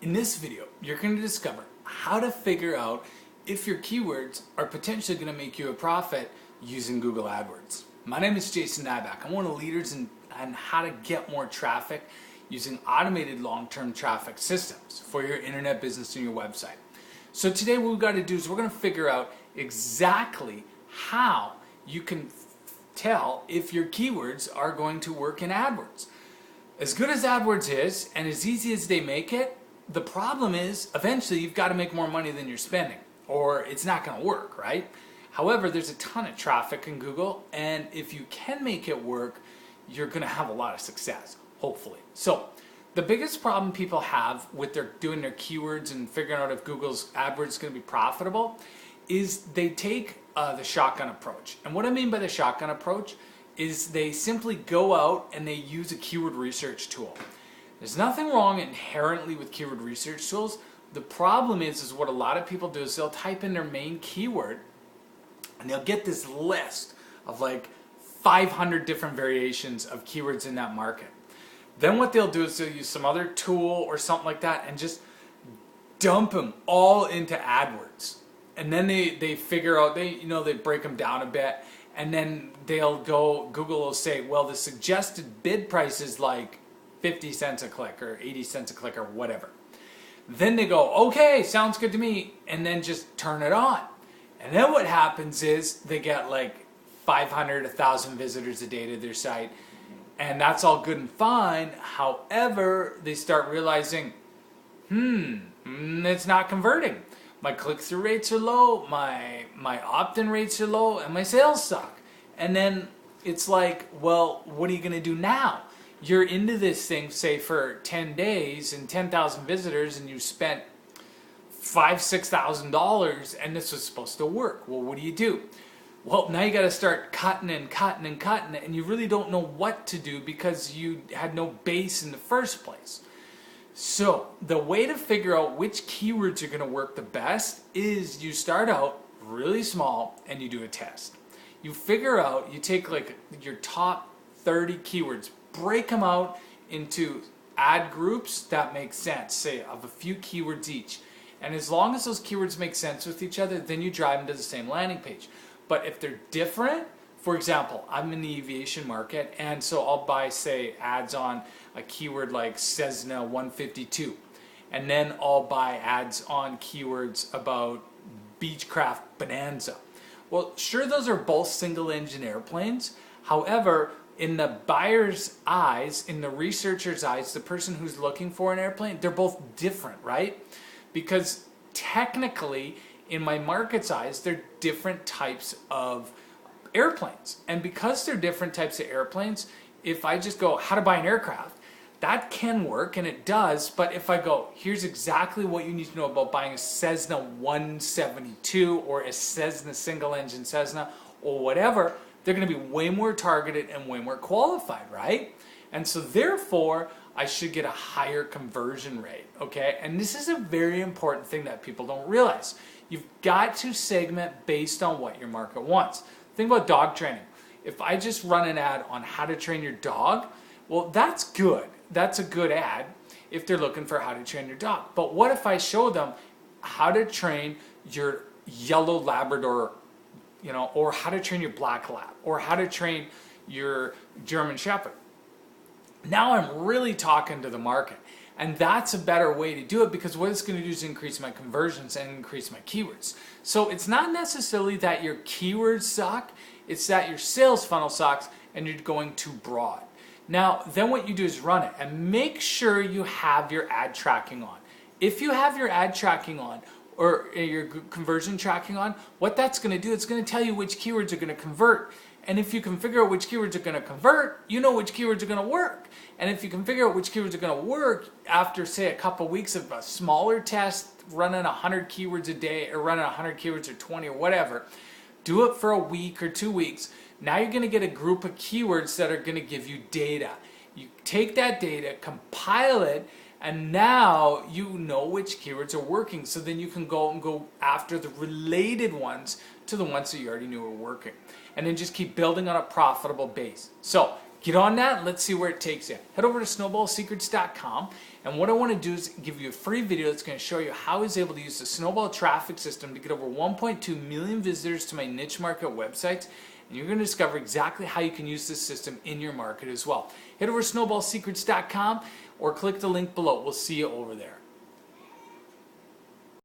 In this video, you're going to discover how to figure out if your keywords are potentially going to make you a profit using Google AdWords. My name is Jason Nyback. I'm one of the leaders on how to get more traffic using automated long-term traffic systems for your internet business and your website. So today what we've got to do is we're going to figure out exactly how you can tell if your keywords are going to work in AdWords. As good as AdWords is, and as easy as they make it, the problem is eventually you've got to make more money than you're spending, or it's not going to work, right? However, there's a ton of traffic in Google, and if you can make it work, you're going to have a lot of success, hopefully. So the biggest problem people have with doing their keywords and figuring out if Google's AdWords is going to be profitable is they take the shotgun approach. And what I mean by the shotgun approach is they simply go out and they use a keyword research tool. There's nothing wrong inherently with keyword research tools. The problem is what a lot of people do is they'll type in their main keyword and they'll get this list of like 500 different variations of keywords in that market. Then what they'll do is they'll use some other tool or something like that and just dump them all into AdWords. And then they figure out, they break them down a bit, and then Google will say, well, the suggested bid price is like 50 cents a click or 80 cents a click or whatever. Then they go, okay, sounds good to me, and then just turn it on. And then what happens is they get like 500, 1,000 visitors a day to their site, and that's all good and fine. However, they start realizing, it's not converting. My click-through rates are low, my opt-in rates are low, and my sales suck. And then it's like, well, what are you going to do now? You're into this thing, say, for 10 days and 10,000 visitors, and you spent $5,000, $6,000, and this was supposed to work. Well, what do? Well, now you got to start cutting and cutting and cutting, and you really don't know what to do because you had no base in the first place. So the way to figure out which keywords are going to work the best is you start out really small and you do a test. You figure out, you take like your top 30 keywords, break them out into ad groups that make sense, say of a few keywords each. And as long as those keywords make sense with each other, then you drive them to the same landing page. But if they're different, for example, I'm in the aviation market, and so I'll buy, say, ads on a keyword like Cessna 152, and then I'll buy ads on keywords about Beechcraft Bonanza. Well, sure, those are both single-engine airplanes. However, in the buyer's eyes, in the researcher's eyes, the person who's looking for an airplane, they're both different, right? Because technically, in my market's eyes, they're different types of airplanes. And because they're different types of airplanes, if I just go, how to buy an aircraft, that can work, and it does. But if I go, here's exactly what you need to know about buying a Cessna 172 or a Cessna single-engine Cessna or whatever, they're going to be way more targeted and way more qualified, right? And so therefore, I should get a higher conversion rate, okay? And this is a very important thing that people don't realize. You've got to segment based on what your market wants. Think about dog training. If I just run an ad on how to train your dog, well, that's good. That's a good ad if they're looking for how to train your dog. But what if I show them how to train your yellow Labrador, or how to train your black lab, or how to train your German Shepherd? Now I'm really talking to the market. And that's a better way to do it, because what it's going to do is increase my conversions and increase my keywords. So it's not necessarily that your keywords suck, it's that your sales funnel sucks and you're going too broad. Now, then what you do is run it and make sure you have your ad tracking on. If you have your ad tracking on or your conversion tracking on, what that's going to do, it's going to tell you which keywords are going to convert. And if you can figure out which keywords are going to convert, you know which keywords are going to work. And if you can figure out which keywords are going to work after, say, a couple weeks of a smaller test, running 100 keywords a day or running 100 keywords or 20 or whatever, do it for a week or 2 weeks. Now you're going to get a group of keywords that are going to give you data. You take that data, compile it, and now you know which keywords are working. So then you can go after the related ones to the ones that you already knew were working. And then just keep building on a profitable base. So Get on that, let's see where it takes you. Head over to snowballsecrets.com, and what I want to do is give you a free video that's going to show you how I was able to use the Snowball traffic system to get over 1.2 million visitors to my niche market websites, and you're going to discover exactly how you can use this system in your market as well. Head over to snowballsecrets.com or click the link below. We'll see you over there.